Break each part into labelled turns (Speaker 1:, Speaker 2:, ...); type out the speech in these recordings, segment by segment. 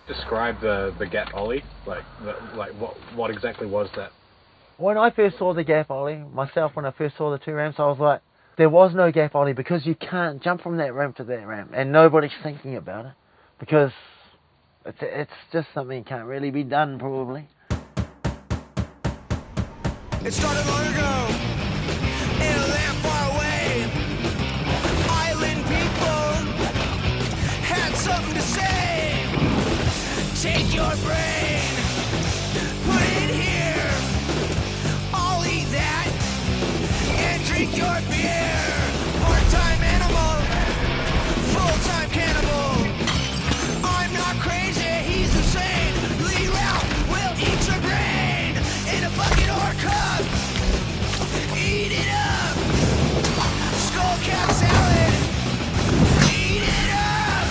Speaker 1: describe the gap ollie? Like what exactly was that?
Speaker 2: When I first saw the gap ollie, myself, when I first saw the 2 ramps, I was like, there was no gap ollie because you can't jump from that ramp to that ramp, and nobody's thinking about it because it's just something that can't really be done, probably.
Speaker 3: It started long ago, in a land far away. Island people had something to say. Take your brain, put it here. I'll eat that and drink your beer. Part-time animal, full-time cannibal. I'm not crazy, he's insane. Lee Ralph will eat your brain in a bucket or cup. Eat it up. Skull cap salad. Eat it up.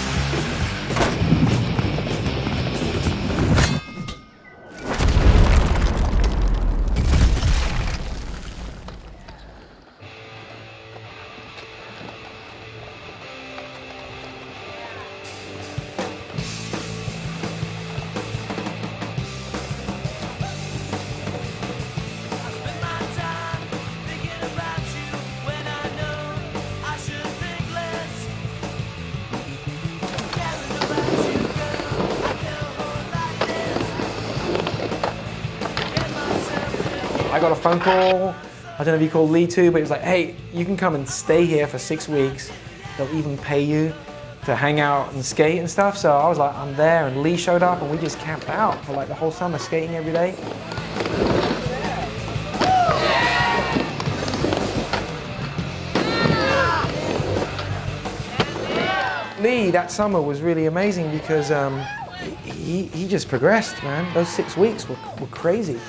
Speaker 4: I got a phone call, I don't know if you called Lee too, but he was like, hey, you can come and stay here for 6 weeks. They'll even pay you to hang out and skate and stuff. So I was like, I'm there, and Lee showed up and we just camped out for like the whole summer, skating every day. Lee, that summer was really amazing because he just progressed, man. Those 6 weeks were crazy.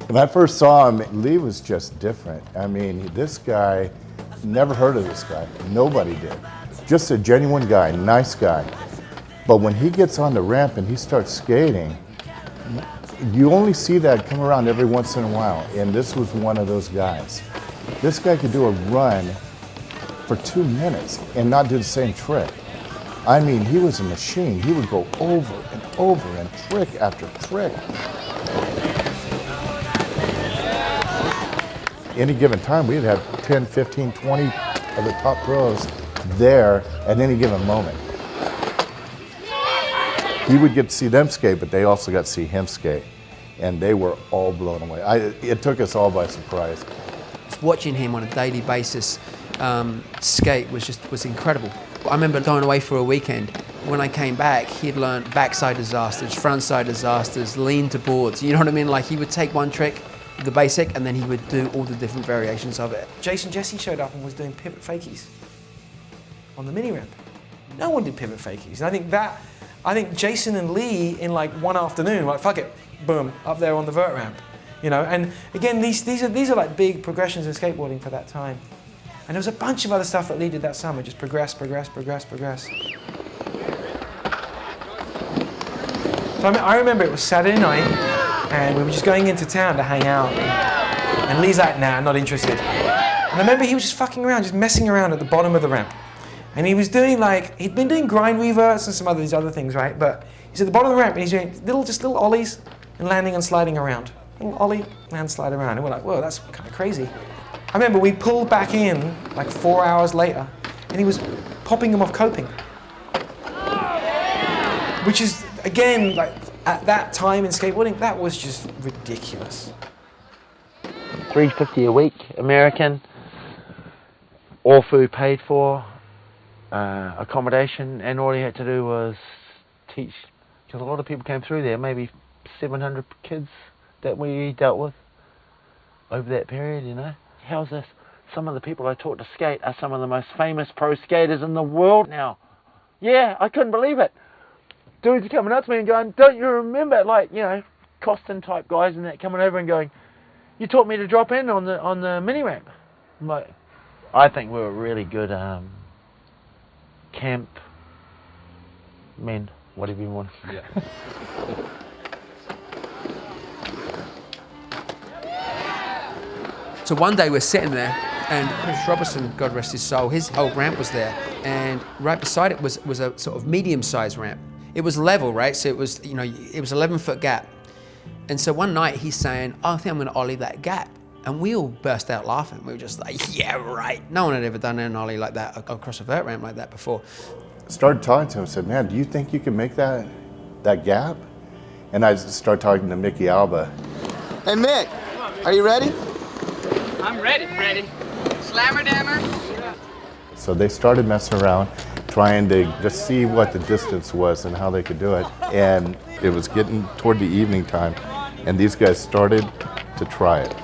Speaker 5: When I first saw him, Lee was just different. I mean, this guy, never heard of this guy. Nobody did. Just a genuine guy, nice guy. But when he gets on the ramp and he starts skating, you only see that come around every once in a while. And this was one of those guys. This guy could do a run for 2 minutes and not do the same trick. I mean, he was a machine. He would go over and over and trick after trick. Any given time, we'd have 10, 15, 20 of the top pros there at any given moment. He would get to see them skate, but they also got to see him skate. And they were all blown away. It took us all by surprise.
Speaker 6: Watching him on a daily basis skate was incredible. I remember going away for a weekend. When I came back, he'd learned backside disasters, frontside disasters, lean to boards. You know what I mean? Like he would take one trick, the basic, and then he would do all the different variations of it.
Speaker 4: Jason Jesse showed up and was doing pivot fakies on the mini ramp. No one did pivot fakies. And I think Jason and Lee in like one afternoon, like fuck it, boom, up there on the vert ramp. You know, and again, these are like big progressions in skateboarding for that time. And there was a bunch of other stuff that Lee did that summer, just progress. So I remember it was Saturday night, and we were just going into town to hang out. And Lee's like, nah, not interested. And I remember he was just fucking around, just messing around at the bottom of the ramp. And he was doing like, he'd been doing grind reverts and some of these other things, right? But he's at the bottom of the ramp and he's doing little ollies and landing and sliding around. Little ollie, land, slide around. And we're like, whoa, that's kind of crazy. I remember we pulled back in like 4 hours later and he was popping them off coping. Which is, again, like at that time in skateboarding, that was just ridiculous.
Speaker 2: $3.50 a week, American, all food paid for, accommodation, and all he had to do was teach, because a lot of people came through there, maybe 700 kids that we dealt with over that period, you know. How's this? Some of the people I taught to skate are some of the most famous pro skaters in the world now. Yeah, I couldn't believe it. Dudes coming up to me and going, don't you remember, like, you know, Costin type guys and that coming over and going, you taught me to drop in on the mini ramp. I'm like, I think we were really good camp men, whatever you want.
Speaker 1: Yeah.
Speaker 6: So one day we're sitting there And Chris Robertson, God rest his soul, his old ramp was there, and right beside it was a sort of medium-sized ramp. It was level, right? So it was, you know, it was 11-foot gap. And so one night he's saying, oh, I think I'm going to ollie that gap. And we all burst out laughing. We were just like, yeah, right. No one had ever done an ollie like that across a vert ramp like that before.
Speaker 5: Started talking to him, said, man, do you think you can make that gap? And I started talking to Mickey Alba.
Speaker 7: Hey, Mick, are you ready?
Speaker 8: I'm ready, Freddie. Slammer dammer.
Speaker 5: So they started messing around, trying to just see what the distance was and how they could do it. And it was getting toward the evening time, and these guys started to try it.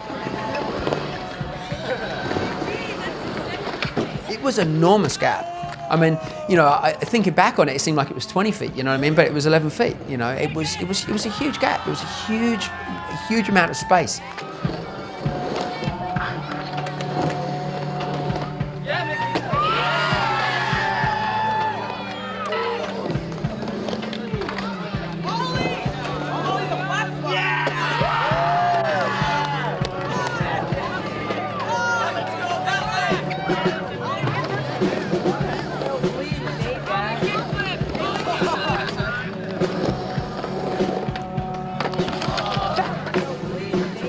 Speaker 6: It was an enormous gap. I mean, you know, thinking back on it, it seemed like it was 20 feet, you know what I mean? But it was 11 feet, you know? It was a huge gap. It was a huge amount of space.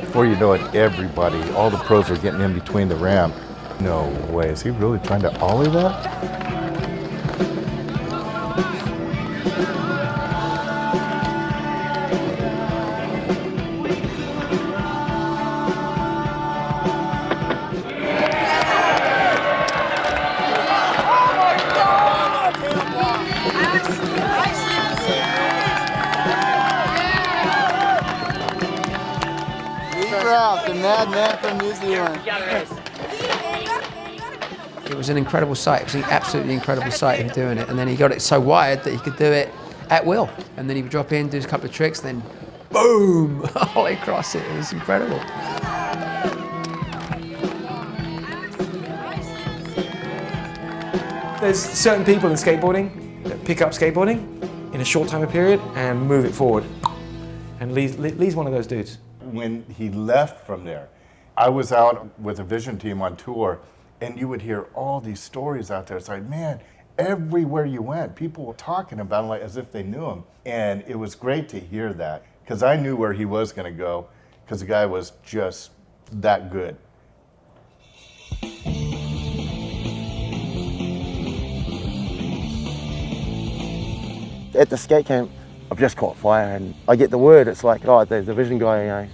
Speaker 5: Before you know it, everybody, all the pros were getting in between the ramp. No way, is he really trying to ollie that?
Speaker 7: The madman from New Zealand.
Speaker 6: It was an incredible sight. It was an absolutely incredible sight, him doing it. And then he got it so wide that he could do it at will. And then he would drop in, do a couple of tricks, then boom, all across it. It was incredible.
Speaker 4: There's certain people in skateboarding that pick up skateboarding in a short time period and move it forward. And Lee's one of those dudes.
Speaker 5: When he left from there, I was out with a Vision team on tour, and you would hear all these stories out there. It's like, man, everywhere you went, people were talking about him like as if they knew him. And it was great to hear that, because I knew where he was going to go, because the guy was just that good.
Speaker 2: At the skate camp, I've just caught fire, and I get the word. It's like, oh, there's a Vision guy, you know,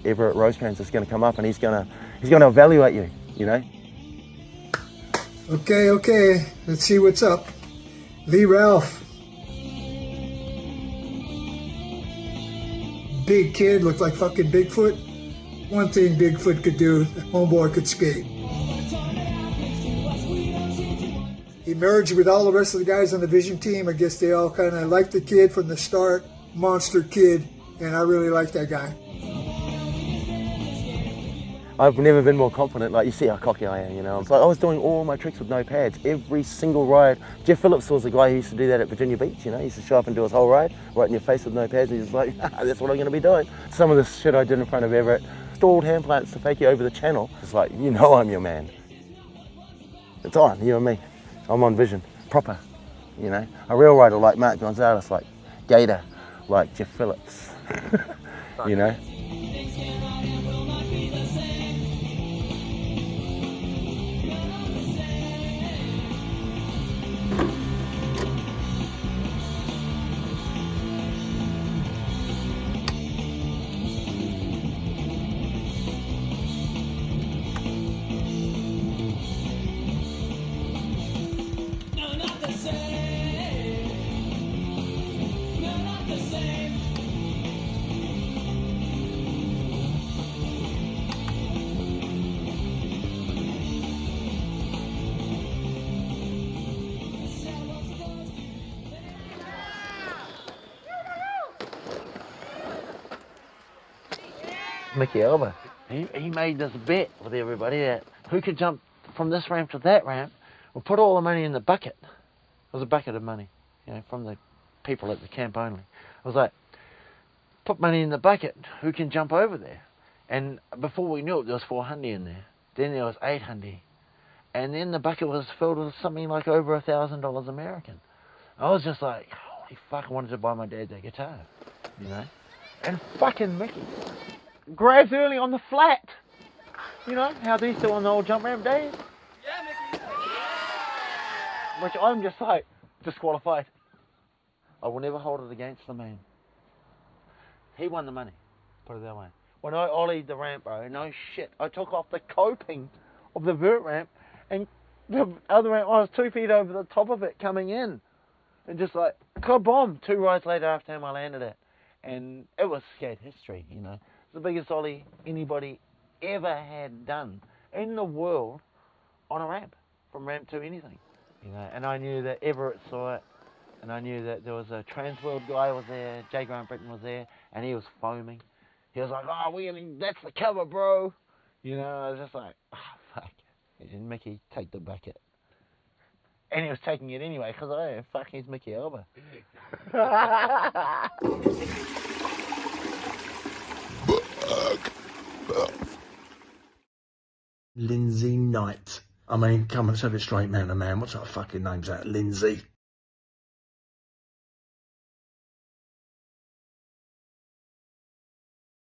Speaker 2: Everett Rosecrans is going to come up, and he's going to evaluate you, you know.
Speaker 9: Okay, let's see what's up. Lee Ralph. Big kid, looked like fucking Bigfoot. One thing Bigfoot could do, homeboy could skate. He merged with all the rest of the guys on the Vision team. I guess they all kind of liked the kid from the start. Monster kid, and I really like that guy.
Speaker 2: I've never been more confident. Like, you see how cocky I am, you know. It's like I was doing all my tricks with no pads, every single ride. Jeff Phillips was the guy who used to do that at Virginia Beach, you know. He used to show up and do his whole ride right in your face with no pads, and he's like, that's what I'm going to be doing. Some of the shit I did in front of Everett, stalled hand plants to fake you over the channel. It's like, you know I'm your man. It's on, you and me. I'm on Vision, proper, you know. A real rider like Mark Gonzalez, like Gator, like Jeff Phillips, you know. Mickey Elba, he made this bet with everybody that who could jump from this ramp to that ramp, we'll put all the money in the bucket. It was a bucket of money, you know, from the people at the camp only. I was like, put money in the bucket, who can jump over there? And before we knew it, there was 400 in there. Then there was 800. And then the bucket was filled with something like over $1,000 American. I was just like, holy fuck, I wanted to buy my dad that guitar, you know? And fucking Mickey grabs early on the flat. You know, how they used to on the old jump ramp days?
Speaker 8: Yeah, Mickey.
Speaker 2: Which I'm just like, disqualified. I will never hold it against the man. He won the money, put it that way. When I ollied the ramp, bro, no shit, I took off the coping of the vert ramp and the other ramp, I was 2 feet over the top of it coming in. And just like, kabomb, 2 rides later after him I landed it. And it was skate history, you know. It's the biggest ollie anybody ever had done in the world on a ramp, from ramp to anything, you know. And I knew that Everett saw it, and I knew that there was a Transworld guy was there, J. Grant Britton was there, and he was foaming. He was like, oh, that's the cover, bro. You know, I was just like, oh, fuck. And Mickey, take the bucket. And he was taking it anyway, because fuck, he's Mickey Elba.
Speaker 10: Lindsay Knight. I mean, come on, set it straight, man to man. What sort of fucking name's that? Lindsay.